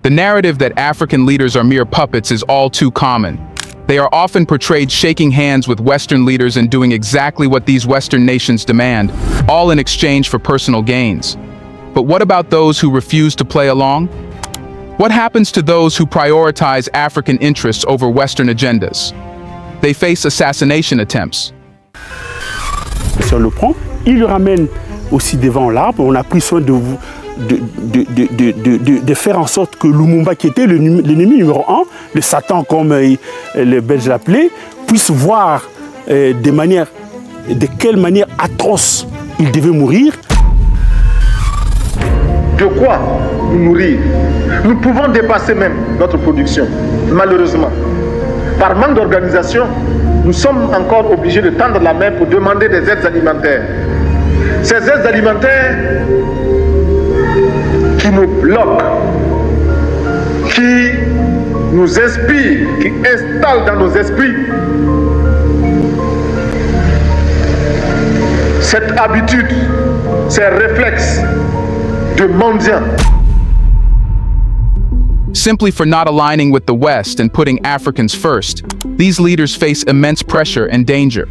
The narrative that African leaders are mere puppets is all too common. They are often portrayed shaking hands with Western leaders and doing exactly what these Western nations demand, all in exchange for personal gains. But what about those who refuse to play along? What happens to those who prioritize African interests over Western agendas? They face assassination attempts. Si on le prend, il le ramène aussi devant l'arbre. On a pris soin de faire en sorte que Lumumba, qui était l'ennemi numéro 1, le Satan comme les Belges l'appelaient, puisse voir de quelle manière atroce il devait mourir. De quoi nous nourrir? Nous pouvons dépasser même notre production, malheureusement. Par manque d'organisation, nous sommes encore obligés de tendre la main pour demander des aides alimentaires. Ces aides alimentaires qui nous bloquent, qui nous inspirent, qui installent dans nos esprits cette habitude, ces réflexes de mendiant. Simply for not aligning with the West and putting Africans first, these leaders face immense pressure and danger.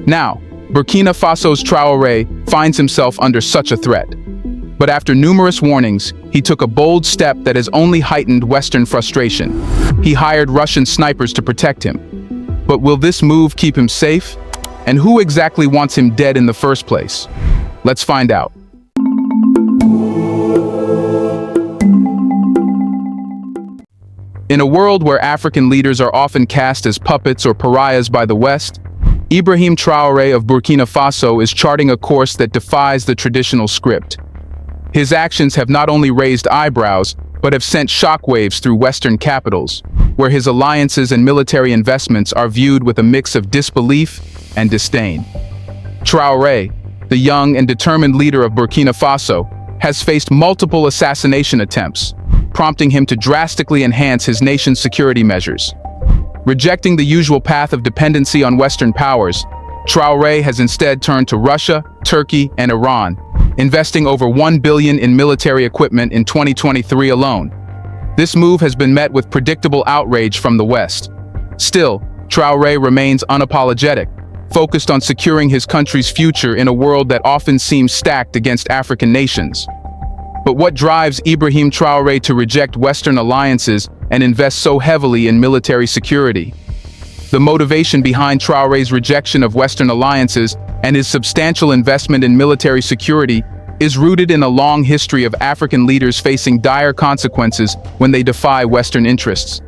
Now, Burkina Faso's Traore finds himself under such a threat. But after numerous warnings, he took a bold step that has only heightened Western frustration. He hired Russian snipers to protect him. But will this move keep him safe? And who exactly wants him dead in the first place? Let's find out. In a world where African leaders are often cast as puppets or pariahs by the West, Ibrahim Traore of Burkina Faso is charting a course that defies the traditional script. His actions have not only raised eyebrows, but have sent shockwaves through Western capitals, where his alliances and military investments are viewed with a mix of disbelief and disdain. Traore, the young and determined leader of Burkina Faso, has faced multiple assassination attempts, prompting him to drastically enhance his nation's security measures. Rejecting the usual path of dependency on Western powers, Traore has instead turned to Russia, Turkey, and Iran, investing over $1 billion in military equipment in 2023 alone. This move has been met with predictable outrage from the West. Still, Traore remains unapologetic, focused on securing his country's future in a world that often seems stacked against African nations. But what drives Ibrahim Traore to reject Western alliances and invest so heavily in military security? The motivation behind Traore's rejection of Western alliances and his substantial investment in military security is rooted in a long history of African leaders facing dire consequences when they defy Western interests.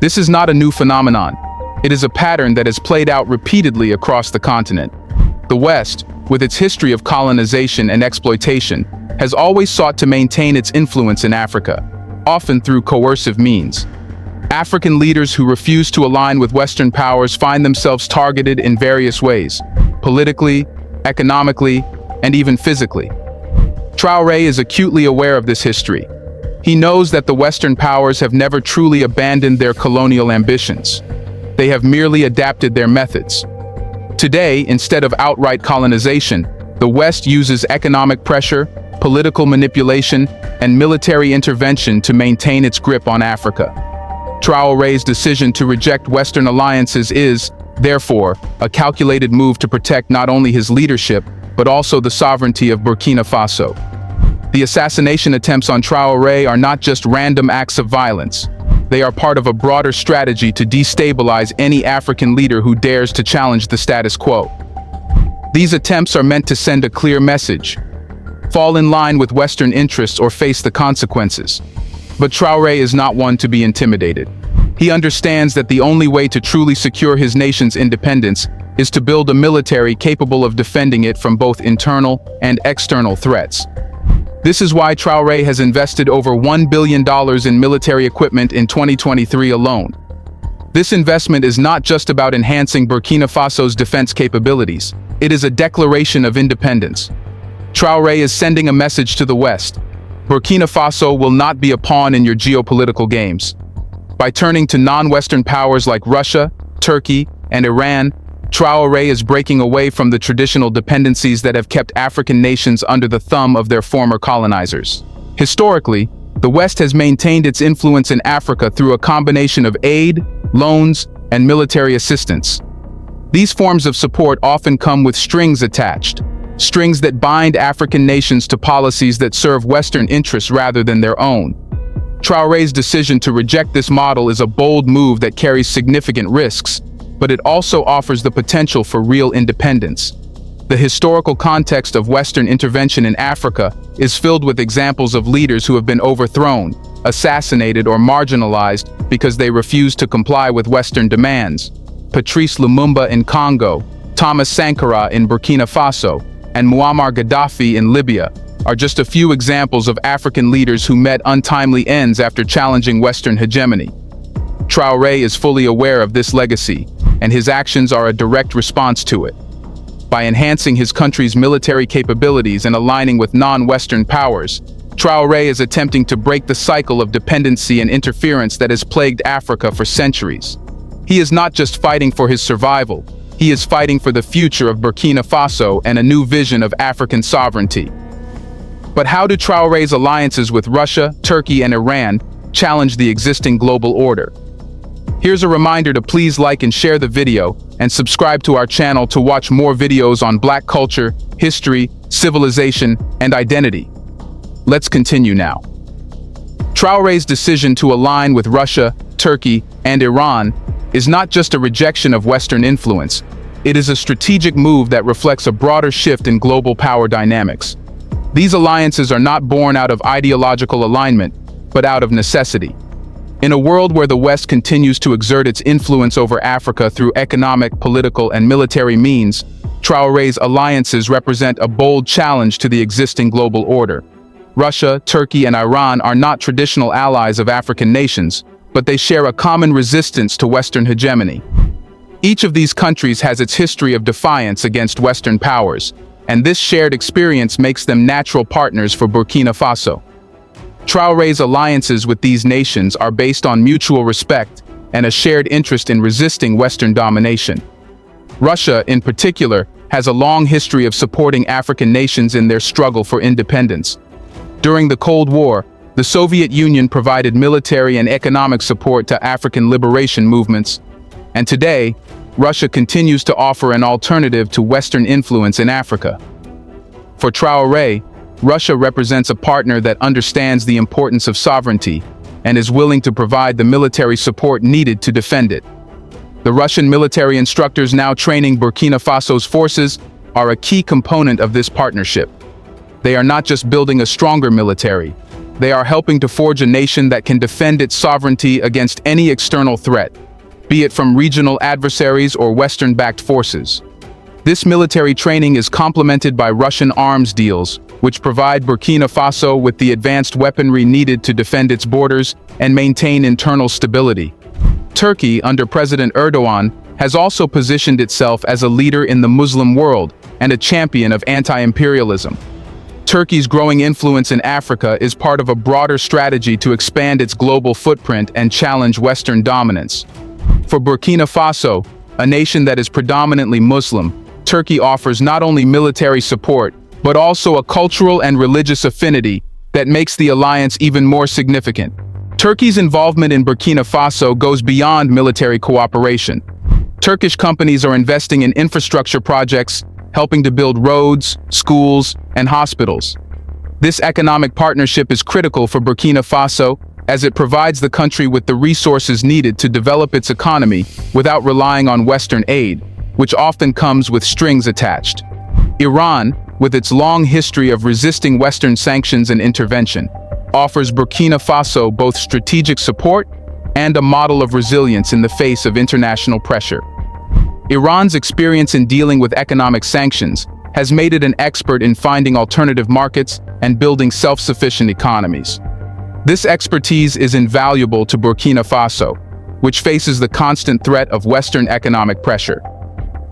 This is not a new phenomenon. It is a pattern that has played out repeatedly across the continent. The West, with its history of colonization and exploitation, has always sought to maintain its influence in Africa, often through coercive means. African leaders who refuse to align with Western powers find themselves targeted in various ways, politically, economically, and even physically. Traore is acutely aware of this history. He knows that the Western powers have never truly abandoned their colonial ambitions. They have merely adapted their methods. Today, instead of outright colonization, the West uses economic pressure, political manipulation, and military intervention to maintain its grip on Africa. Traore's decision to reject Western alliances is, therefore, a calculated move to protect not only his leadership, but also the sovereignty of Burkina Faso. The assassination attempts on Traore are not just random acts of violence. They are part of a broader strategy to destabilize any African leader who dares to challenge the status quo. These attempts are meant to send a clear message: fall in line with Western interests or face the consequences. But Traore is not one to be intimidated. He understands that the only way to truly secure his nation's independence is to build a military capable of defending it from both internal and external threats. This is why Traore has invested over $1 billion in military equipment in 2023 alone. This investment is not just about enhancing Burkina Faso's defense capabilities. It is a declaration of independence. Traore is sending a message to the West: Burkina Faso will not be a pawn in your geopolitical games. By turning to non-Western powers like Russia, Turkey, and Iran, Traore is breaking away from the traditional dependencies that have kept African nations under the thumb of their former colonizers. Historically, The West has maintained its influence in Africa through a combination of aid, loans, and military assistance. These forms of support often come with strings attached, strings that bind African nations to policies that serve Western interests rather than their own. Traore's decision to reject this model is a bold move that carries significant risks, but it also offers the potential for real independence. The historical context of Western intervention in Africa is filled with examples of leaders who have been overthrown, assassinated, or marginalized because they refused to comply with Western demands. Patrice Lumumba in Congo, Thomas Sankara in Burkina Faso, and Muammar Gaddafi in Libya are just a few examples of African leaders who met untimely ends after challenging Western hegemony. Traore is fully aware of this legacy, and his actions are a direct response to it. By enhancing his country's military capabilities and aligning with non-Western powers, Traore is attempting to break the cycle of dependency and interference that has plagued Africa for centuries. He is not just fighting for his survival, he is fighting for the future of Burkina Faso and a new vision of African sovereignty. But how do Traore's alliances with Russia, Turkey, and Iran challenge the existing global order? Here's a reminder to please like and share the video, and subscribe to our channel to watch more videos on Black culture, history, civilization, and identity. Let's continue now. Traore's decision to align with Russia, Turkey, and Iran is not just a rejection of Western influence, it is a strategic move that reflects a broader shift in global power dynamics. These alliances are not born out of ideological alignment, but out of necessity. In a world where the West continues to exert its influence over Africa through economic, political, and military means, Traore's alliances represent a bold challenge to the existing global order. Russia, Turkey, and Iran are not traditional allies of African nations, but they share a common resistance to Western hegemony. Each of these countries has its history of defiance against Western powers, and this shared experience makes them natural partners for Burkina Faso. Traore's alliances with these nations are based on mutual respect and a shared interest in resisting Western domination. Russia, in particular, has a long history of supporting African nations in their struggle for independence. During the Cold War, the Soviet Union provided military and economic support to African liberation movements, and today, Russia continues to offer an alternative to Western influence in Africa. For Traore, Russia represents a partner that understands the importance of sovereignty and is willing to provide the military support needed to defend it. The Russian military instructors now training Burkina Faso's forces are a key component of this partnership. They are not just building a stronger military, they are helping to forge a nation that can defend its sovereignty against any external threat, be it from regional adversaries or Western-backed forces. This military training is complemented by Russian arms deals, which provide Burkina Faso with the advanced weaponry needed to defend its borders and maintain internal stability. Turkey, under President Erdogan, has also positioned itself as a leader in the Muslim world and a champion of anti-imperialism. Turkey's growing influence in Africa is part of a broader strategy to expand its global footprint and challenge Western dominance. For Burkina Faso, a nation that is predominantly Muslim, Turkey offers not only military support, but also a cultural and religious affinity that makes the alliance even more significant. Turkey's involvement in Burkina Faso goes beyond military cooperation. Turkish companies are investing in infrastructure projects, helping to build roads, schools, and hospitals. This economic partnership is critical for Burkina Faso as it provides the country with the resources needed to develop its economy without relying on Western aid, which often comes with strings attached. Iran, with its long history of resisting Western sanctions and intervention, offers Burkina Faso both strategic support and a model of resilience in the face of international pressure. Iran's experience in dealing with economic sanctions has made it an expert in finding alternative markets and building self-sufficient economies. This expertise is invaluable to Burkina Faso, which faces the constant threat of Western economic pressure.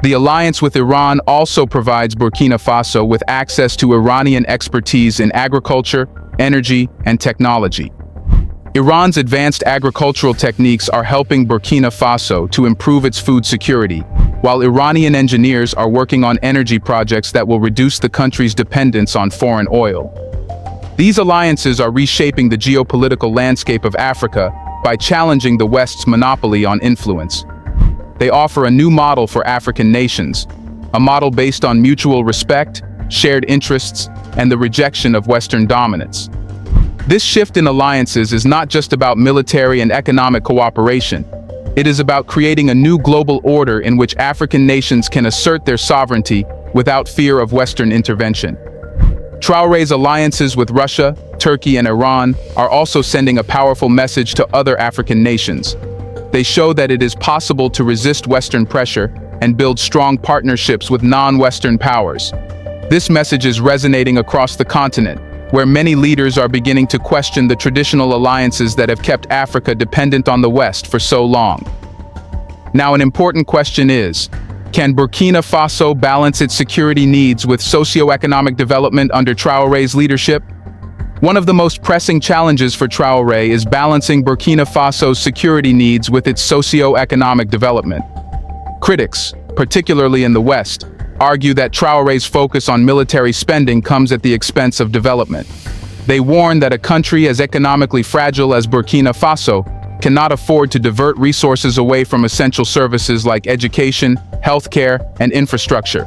The alliance with Iran also provides Burkina Faso with access to Iranian expertise in agriculture, energy, and technology. Iran's advanced agricultural techniques are helping Burkina Faso to improve its food security, while Iranian engineers are working on energy projects that will reduce the country's dependence on foreign oil. These alliances are reshaping the geopolitical landscape of Africa by challenging the West's monopoly on influence. They offer a new model for African nations, a model based on mutual respect, shared interests, and the rejection of Western dominance. This shift in alliances is not just about military and economic cooperation. It is about creating a new global order in which African nations can assert their sovereignty without fear of Western intervention. Traore's alliances with Russia, Turkey, and Iran are also sending a powerful message to other African nations. They show that it is possible to resist Western pressure and build strong partnerships with non-Western powers. This message is resonating across the continent, where many leaders are beginning to question the traditional alliances that have kept Africa dependent on the West for so long. Now, an important question is, can Burkina Faso balance its security needs with socio-economic development under Traore's leadership? One of the most pressing challenges for Traore is balancing Burkina Faso's security needs with its socio-economic development. Critics, particularly in the West, argue that Traore's focus on military spending comes at the expense of development. They warn that a country as economically fragile as Burkina Faso cannot afford to divert resources away from essential services like education, healthcare, and infrastructure.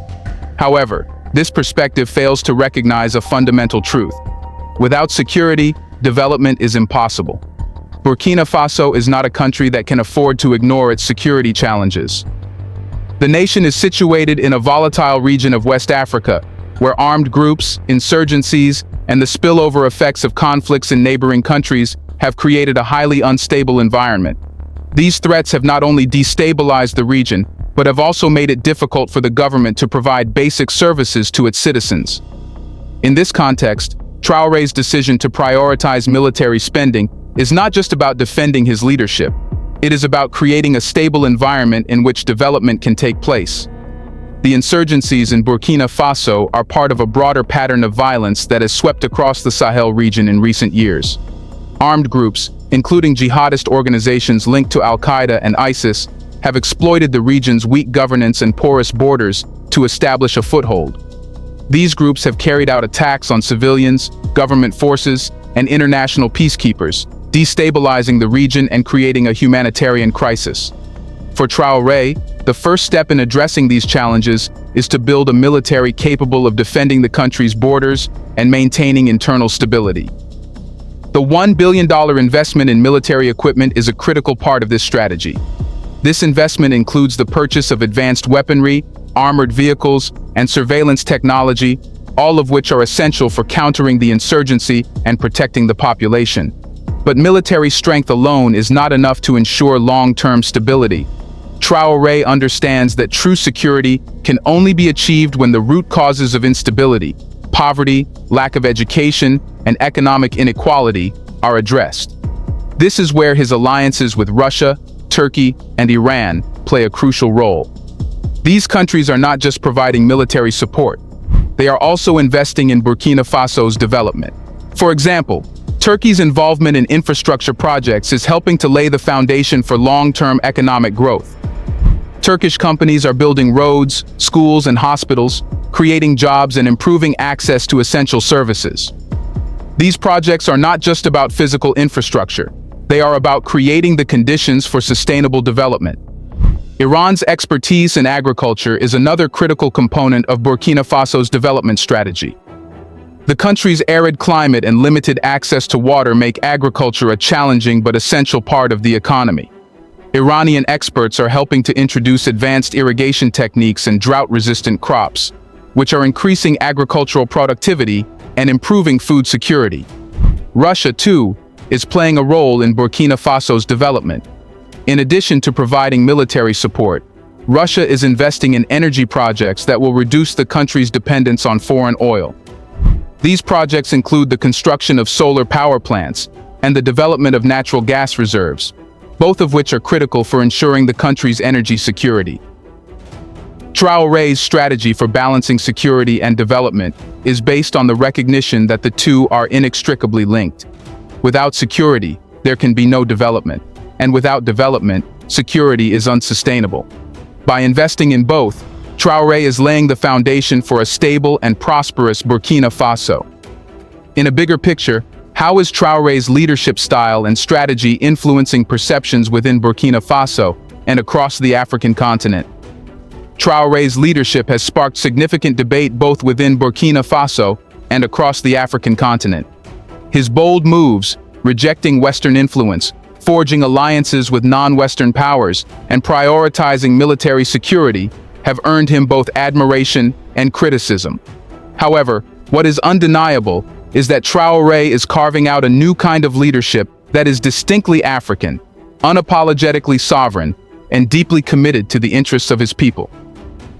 However, this perspective fails to recognize a fundamental truth. Without security, development is impossible. Burkina Faso is not a country that can afford to ignore its security challenges. The nation is situated in a volatile region of West Africa, where armed groups, insurgencies, and the spillover effects of conflicts in neighboring countries have created a highly unstable environment. These threats have not only destabilized the region, but have also made it difficult for the government to provide basic services to its citizens. In this context, Traore's decision to prioritize military spending is not just about defending his leadership. It is about creating a stable environment in which development can take place. The insurgencies in Burkina Faso are part of a broader pattern of violence that has swept across the Sahel region in recent years. Armed groups, including jihadist organizations linked to Al-Qaeda and ISIS, have exploited the region's weak governance and porous borders to establish a foothold. These groups have carried out attacks on civilians, government forces, and international peacekeepers, destabilizing the region and creating a humanitarian crisis. For Traore, the first step in addressing these challenges is to build a military capable of defending the country's borders and maintaining internal stability. The $1 billion investment in military equipment is a critical part of this strategy. This investment includes the purchase of advanced weaponry, armored vehicles, and surveillance technology, all of which are essential for countering the insurgency and protecting the population. But military strength alone is not enough to ensure long-term stability. Traore understands that true security can only be achieved when the root causes of instability, poverty, lack of education, and economic inequality are addressed. This is where his alliances with Russia, Turkey, and Iran play a crucial role. These countries are not just providing military support, they are also investing in Burkina Faso's development. For example, Turkey's involvement in infrastructure projects is helping to lay the foundation for long-term economic growth. Turkish companies are building roads, schools, and hospitals, creating jobs and improving access to essential services. These projects are not just about physical infrastructure. They are about creating the conditions for sustainable development. Iran's expertise in agriculture is another critical component of Burkina Faso's development strategy. The country's arid climate and limited access to water make agriculture a challenging but essential part of the economy. Iranian experts are helping to introduce advanced irrigation techniques and drought-resistant crops, which are increasing agricultural productivity and improving food security. Russia, too, is playing a role in Burkina Faso's development. In addition to providing military support, Russia is investing in energy projects that will reduce the country's dependence on foreign oil. These projects include the construction of solar power plants and the development of natural gas reserves, both of which are critical for ensuring the country's energy security. Traore's strategy for balancing security and development is based on the recognition that the two are inextricably linked. Without security, there can be no development, and without development, security is unsustainable. By investing in both, Traore is laying the foundation for a stable and prosperous Burkina Faso. In a bigger picture, how is Traore's leadership style and strategy influencing perceptions within Burkina Faso and across the African continent? Traore's leadership has sparked significant debate both within Burkina Faso and across the African continent. His bold moves, rejecting Western influence, forging alliances with non-Western powers, and prioritizing military security, have earned him both admiration and criticism. However, what is undeniable is that Traore is carving out a new kind of leadership that is distinctly African, unapologetically sovereign, and deeply committed to the interests of his people.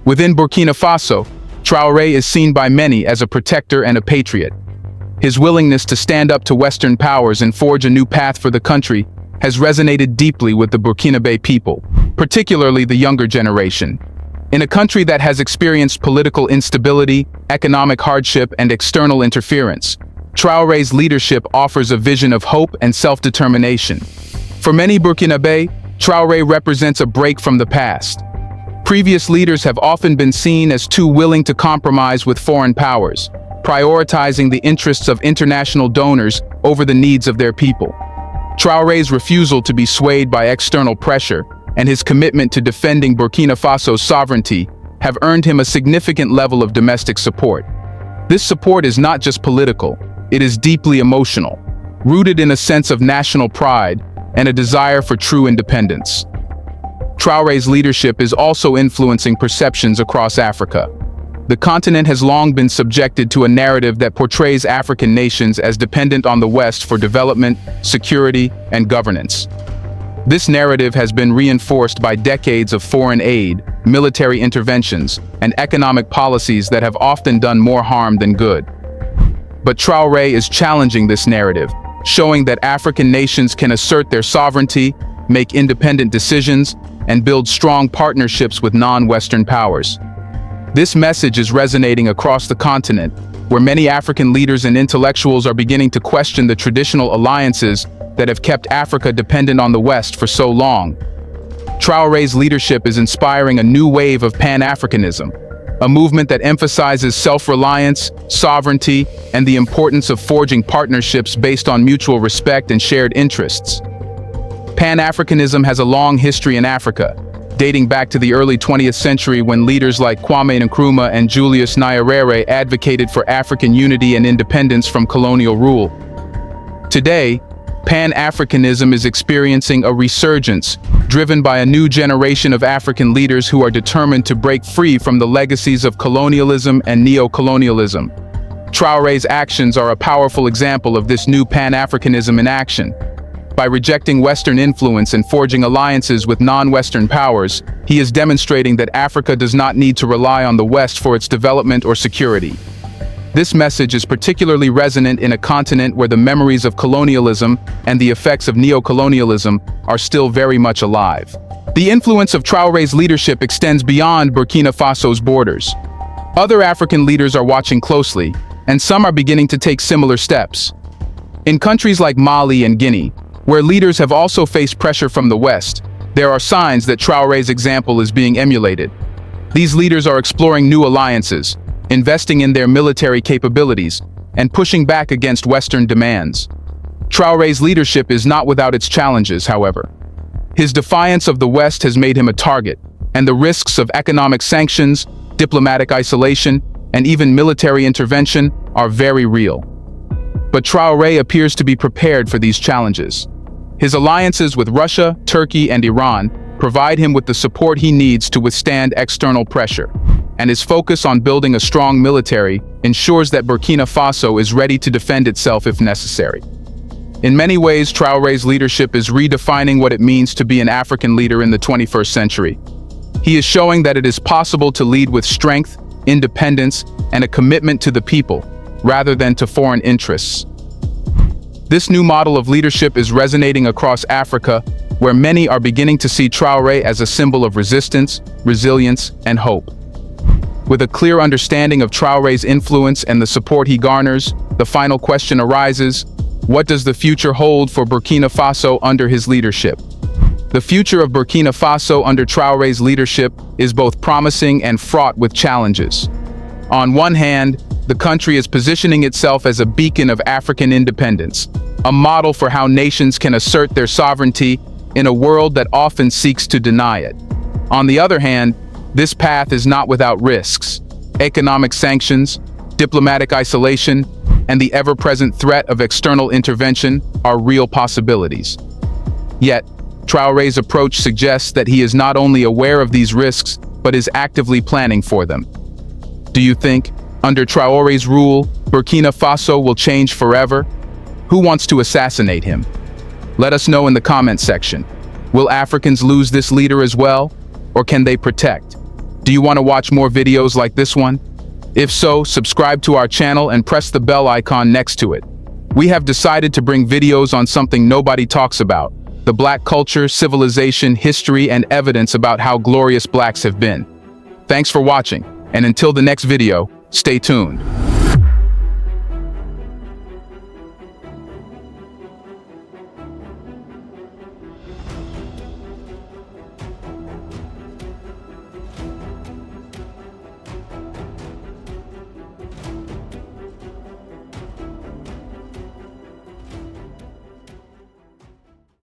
Within Burkina Faso, Traore is seen by many as a protector and a patriot. His willingness to stand up to Western powers and forge a new path for the country has resonated deeply with the Burkinabe people, particularly the younger generation. In a country that has experienced political instability, economic hardship, and external interference, Traore's leadership offers a vision of hope and self-determination. For many Burkinabe, Traore represents a break from the past. Previous leaders have often been seen as too willing to compromise with foreign powers, prioritizing the interests of international donors over the needs of their people. Traore's refusal to be swayed by external pressure and his commitment to defending Burkina Faso's sovereignty have earned him a significant level of domestic support. This support is not just political, it is deeply emotional, rooted in a sense of national pride and a desire for true independence. Traore's leadership is also influencing perceptions across Africa. The continent has long been subjected to a narrative that portrays African nations as dependent on the West for development, security, and governance. This narrative has been reinforced by decades of foreign aid, military interventions, and economic policies that have often done more harm than good. But Traore is challenging this narrative, showing that African nations can assert their sovereignty, make independent decisions, and build strong partnerships with non-Western powers. This message is resonating across the continent, where many African leaders and intellectuals are beginning to question the traditional alliances that have kept Africa dependent on the West for so long. Traore's leadership is inspiring a new wave of Pan-Africanism, a movement that emphasizes self-reliance, sovereignty, and the importance of forging partnerships based on mutual respect and shared interests. Pan-Africanism has a long history in Africa, dating back to the early 20th century when leaders like Kwame Nkrumah and Julius Nyerere advocated for African unity and independence from colonial rule. Today, Pan-Africanism is experiencing a resurgence, driven by a new generation of African leaders who are determined to break free from the legacies of colonialism and neo-colonialism. Traore's actions are a powerful example of this new Pan-Africanism in action. By rejecting Western influence and forging alliances with non-Western powers, he is demonstrating that Africa does not need to rely on the West for its development or security. This message is particularly resonant in a continent where the memories of colonialism and the effects of neo-colonialism are still very much alive. The influence of Traore's leadership extends beyond Burkina Faso's borders. Other African leaders are watching closely, and some are beginning to take similar steps. In countries like Mali and Guinea, where leaders have also faced pressure from the West, there are signs that Traore's example is being emulated. These leaders are exploring new alliances, investing in their military capabilities, and pushing back against Western demands. Traore's leadership is not without its challenges, however. His defiance of the West has made him a target, and the risks of economic sanctions, diplomatic isolation, and even military intervention are very real. But Traore appears to be prepared for these challenges. His alliances with Russia, Turkey, and Iran provide him with the support he needs to withstand external pressure, and his focus on building a strong military ensures that Burkina Faso is ready to defend itself if necessary. In many ways, Traore's leadership is redefining what it means to be an African leader in the 21st century. He is showing that it is possible to lead with strength, independence, and a commitment to the people, rather than to foreign interests. This new model of leadership is resonating across Africa, where many are beginning to see Traore as a symbol of resistance, resilience, and hope. With a clear understanding of Traore's influence and the support he garners, the final question arises: what does the future hold for Burkina Faso under his leadership? The future of Burkina Faso under Traore's leadership is both promising and fraught with challenges. On one hand, the country is positioning itself as a beacon of African independence, a model for how nations can assert their sovereignty in a world that often seeks to deny it. On the other hand, this path is not without risks. Economic sanctions, diplomatic isolation, and the ever-present threat of external intervention are real possibilities. Yet, Traore's approach suggests that he is not only aware of these risks, but is actively planning for them. Do you think, under Traore's rule, Burkina Faso will change forever? Who wants to assassinate him? Let us know in the comment section. Will Africans lose this leader as well, or can they protect? Do you want to watch more videos like this one? If so, subscribe to our channel and press the bell icon next to it. We have decided to bring videos on something nobody talks about: the Black culture, civilization, history, and evidence about how glorious Blacks have been. Thanks for watching, and until the next video, stay tuned.